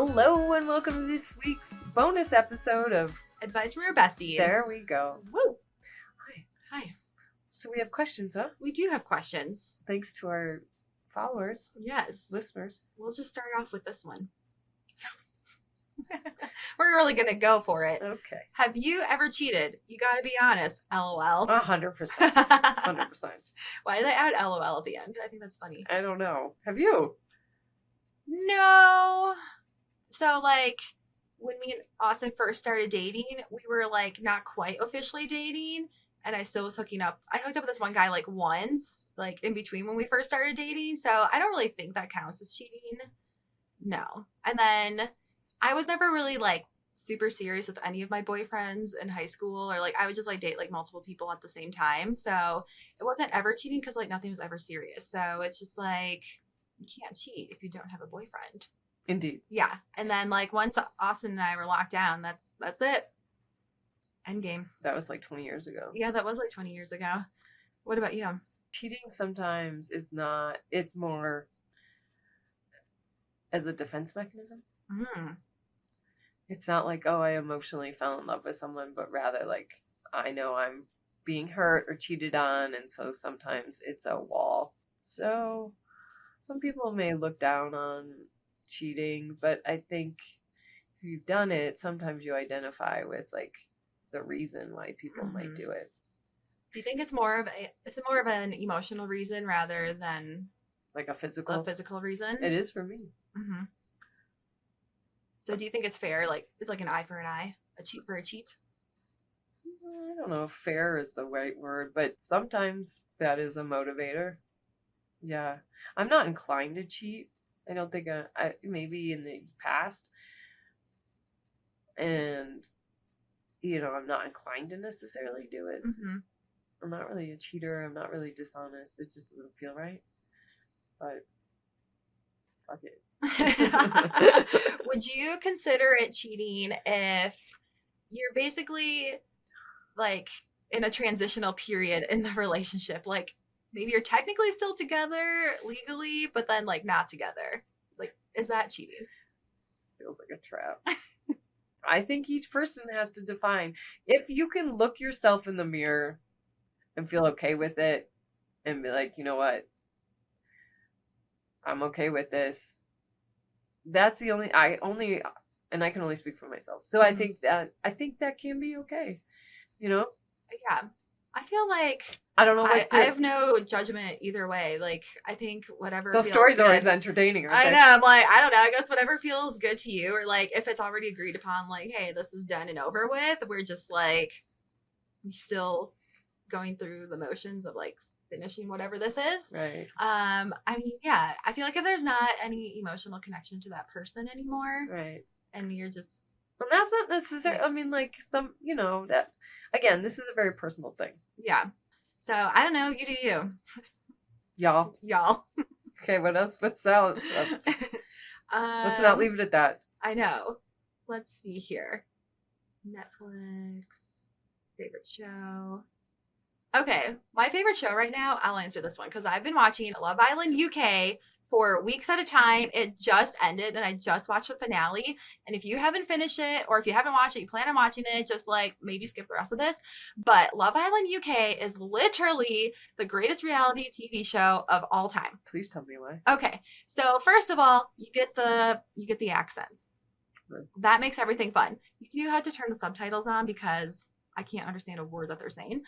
Hello and welcome to this week's bonus episode of Advice from Your Besties. There we go. Woo! Hi. So we have questions, huh? We do have questions. Thanks to our followers. Yes. Listeners. We'll just start off with this one. We're really going to go for it. Okay. Have you ever cheated? You got to be honest. LOL. 100%. 100%. Why did I add LOL at the end? I think that's funny. I don't know. Have you? No. So, like, when me and Austin first started dating, we were, like, not quite officially dating, and I still was hooking up. I hooked up with this one guy, like, once, like, in between when we first started dating, so I don't really think that counts as cheating. No. And then I was never really, like, super serious with any of my boyfriends in high school, or, like, I would just, like, date, like, multiple people at the same time, so it wasn't ever cheating because, like, nothing was ever serious, so it's just, like, you can't cheat if you don't have a boyfriend. Indeed. Yeah. And then, like, once Austin and I were locked down, that's it. Endgame. That was like 20 years ago. Yeah, that was like 20 years ago. What about you? Cheating sometimes is not, it's more as a defense mechanism. Mm. It's not like, oh, I emotionally fell in love with someone, but rather like, I know I'm being hurt or cheated on, and so sometimes it's a wall. So some people may look down on cheating, but I think if you've done it, sometimes you identify with like the reason why people might do it. Do you think it's more of an emotional reason rather than like a physical reason? It is for me. Mm-hmm. So do you think it's fair? Like, it's like an eye for an eye, a cheat for a cheat? I don't know if fair is the right word, but sometimes that is a motivator. Yeah. I'm not inclined to cheat. I don't think I maybe in the past, and I'm not inclined to necessarily do it. Mm-hmm. I'm not really a cheater. I'm not really dishonest. It just doesn't feel right. But fuck it. Would you consider it cheating if you're basically like in a transitional period in the relationship? Like, maybe you're technically still together legally, but then like not together. Like, is that cheating? This feels like a trap. I think each person has to define. If you can look yourself in the mirror and feel okay with it and be like, you know what? I'm okay with this. That's the only, and I can only speak for myself. So I think that can be okay. Yeah. I feel like I don't know. I have no judgment either way. Like, I think whatever. Those stories are always entertaining. I know. I'm like, I don't know. I guess whatever feels good to you, or like if it's already agreed upon, like, hey, this is done and over with. We're just like still going through the motions of like finishing whatever this is. Right. I mean, yeah. I feel like if there's not any emotional connection to that person anymore, right, and you're just. Well, that's not necessary. I mean, like some, that again, this is a very personal thing. Yeah. So I don't know. You do you. Y'all. Okay. What else? What's else? Let's not leave it at that. I know. Let's see here. Netflix. Favorite show. Okay. My favorite show right now, I'll answer this one because I've been watching Love Island UK for weeks at a time. It just ended and I just watched the finale. And if you haven't finished it, or if you haven't watched it, you plan on watching it, just like maybe skip the rest of this. But Love Island UK is literally the greatest reality TV show of all time. Please tell me why. Okay. So first of all, you get the accents. Right. That makes everything fun. You do have to turn the subtitles on because I can't understand a word that they're saying.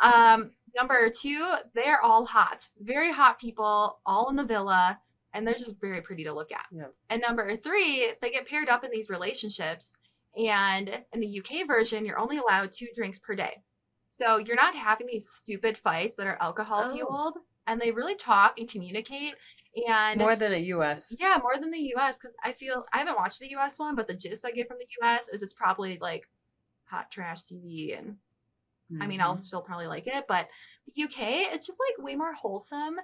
Number two, they're all hot. Very hot people, all in the villa. And they're just very pretty to look at. Yeah. And number three, they get paired up in these relationships. And in the UK version, you're only allowed 2 drinks per day. So you're not having these stupid fights that are alcohol fueled. And they really talk and communicate. And more than a US. Yeah, more than the US. Because I haven't watched the US one, but the gist I get from the US is it's probably like hot trash TV. And I mean, I'll still probably like it. But the UK, it's just like way more wholesome.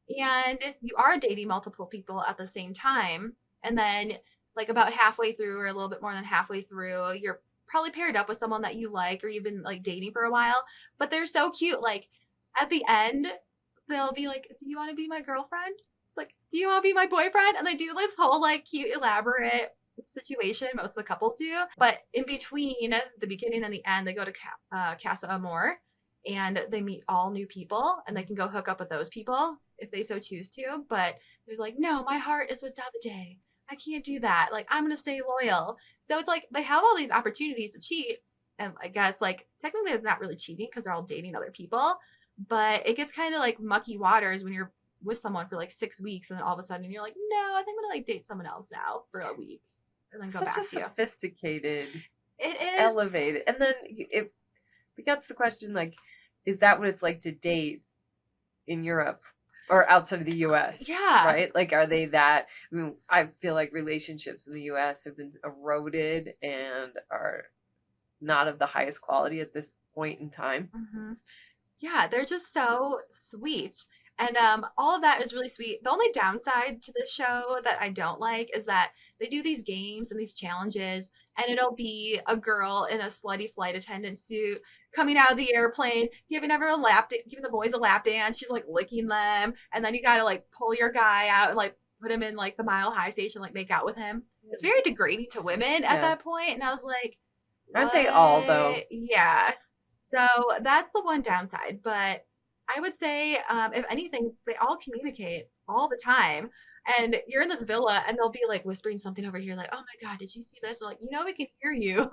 And you are dating multiple people at the same time. And then like about halfway through or a little bit more than halfway through, you're probably paired up with someone that you like or you've been like dating for a while. But they're so cute. Like at the end, they'll be like, do you want to be my girlfriend? Like, do you want to be my boyfriend? And they do this whole like cute, elaborate situation. Most of the couples do. But in between the beginning and the end, they go to Casa Amor and they meet all new people and they can go hook up with those people if they so choose to. But they're like, no, my heart is with Davide. I can't do that. Like, I'm going to stay loyal. So it's like they have all these opportunities to cheat. And I guess, like, technically it's not really cheating because they're all dating other people. But it gets kind of like mucky waters when you're with someone for like 6 weeks and then all of a sudden you're like, no, I think I'm going to like date someone else now for a week. And then go Such back a to you. sophisticated, It is. elevated. And then it begets the question, like, is that what it's like to date in Europe or outside of the US? Yeah. Right? Like, are they that? I mean, I feel like relationships in the US have been eroded and are not of the highest quality at this point in time. Mm-hmm. Yeah, they're just so sweet. And all of that is really sweet. The only downside to this show that I don't like is that they do these games and these challenges, and it'll be a girl in a slutty flight attendant suit coming out of the airplane, giving the boys a lap dance. She's like licking them, and then you gotta like pull your guy out and like put him in like the Mile High station, like make out with him. It's very degrading to women at that point, and I was like, aren't they all though? Yeah. So that's the one downside, but I would say, if anything, they all communicate all the time. And you're in this villa, and they'll be like whispering something over here, like, "Oh my God, did you see this?" Or like, we can hear you.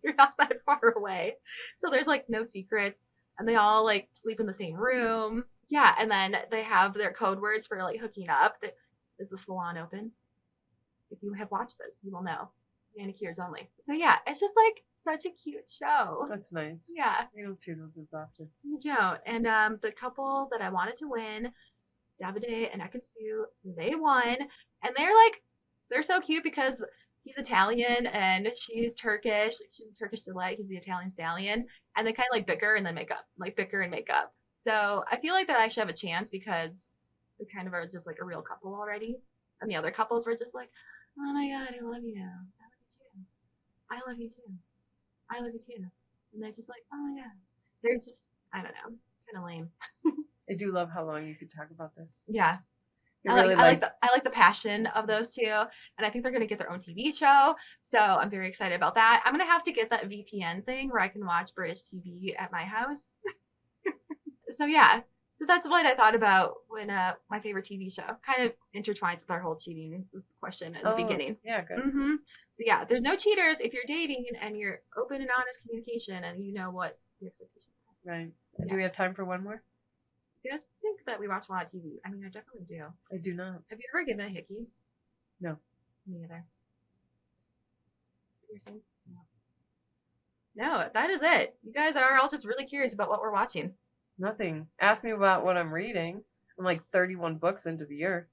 You're not that far away. So there's like no secrets, and they all like sleep in the same room. Yeah, and then they have their code words for like hooking up. Is the salon open? If you have watched this, you will know. Manicures only. So yeah, it's just like such a cute show. That's nice. Yeah. You don't see those as often. You don't. And the couple that I wanted to win, Davide and Ekansu, they won. And they're so cute because he's Italian and she's Turkish. She's a Turkish delight. He's the Italian stallion. And they kind of like bicker and then make up. Like bicker and make up. So I feel like that I actually have a chance because they kind of are just like a real couple already. And the other couples were just like, oh my God, I love you. I love you too. I love you too. And they're just like, oh my God. They're just, I don't know, kind of lame. I do love how long you could talk about this. Yeah. I like the passion of those two. And I think they're going to get their own TV show. So I'm very excited about that. I'm going to have to get that VPN thing where I can watch British TV at my house. So yeah. So that's what I thought about when my favorite TV show kind of intertwines with our whole cheating question at the beginning. Yeah, good. Mm-hmm. So yeah, there's no cheaters if you're dating and you're open and honest communication and you know what the expectations are. Right. Yeah. Do we have time for one more? You guys think that we watch a lot of TV? I mean, I definitely do. I do not. Have you ever given a hickey? No. Me either. Piercing? No, that is it. You guys are all just really curious about what we're watching. Nothing. Ask me about what I'm reading. I'm like 31 books into the year.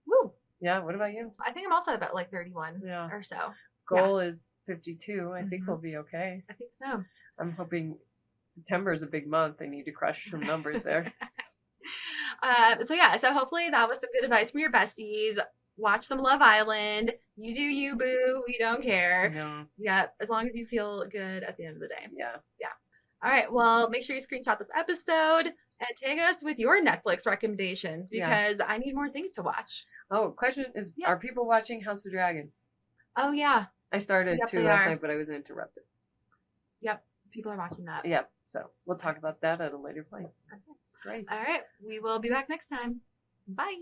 Woo! Yeah, what about you? I think I'm also about like 31 or so. Goal is 52. I think we'll be okay. I think so. I'm hoping September is a big month. I need to crush some numbers there. So hopefully that was some good advice from your besties. Watch some Love Island. You do you, boo. We don't care. No. Yeah, as long as you feel good at the end of the day. Yeah. Yeah. All right. Well, make sure you screenshot this episode and tag us with your Netflix recommendations because I need more things to watch. Oh, question is, are people watching House of Dragon? Oh, yeah. I started last night, but I was interrupted. Yep. People are watching that. Yep. So we'll talk about that at a later point. Okay. Great. All right. We will be back next time. Bye.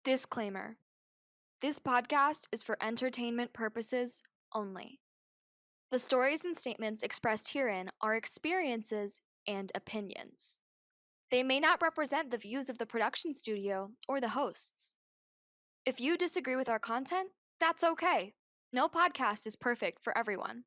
Disclaimer. This podcast is for entertainment purposes only. The stories and statements expressed herein are experiences and opinions. They may not represent the views of the production studio or the hosts. If you disagree with our content, that's okay. No podcast is perfect for everyone.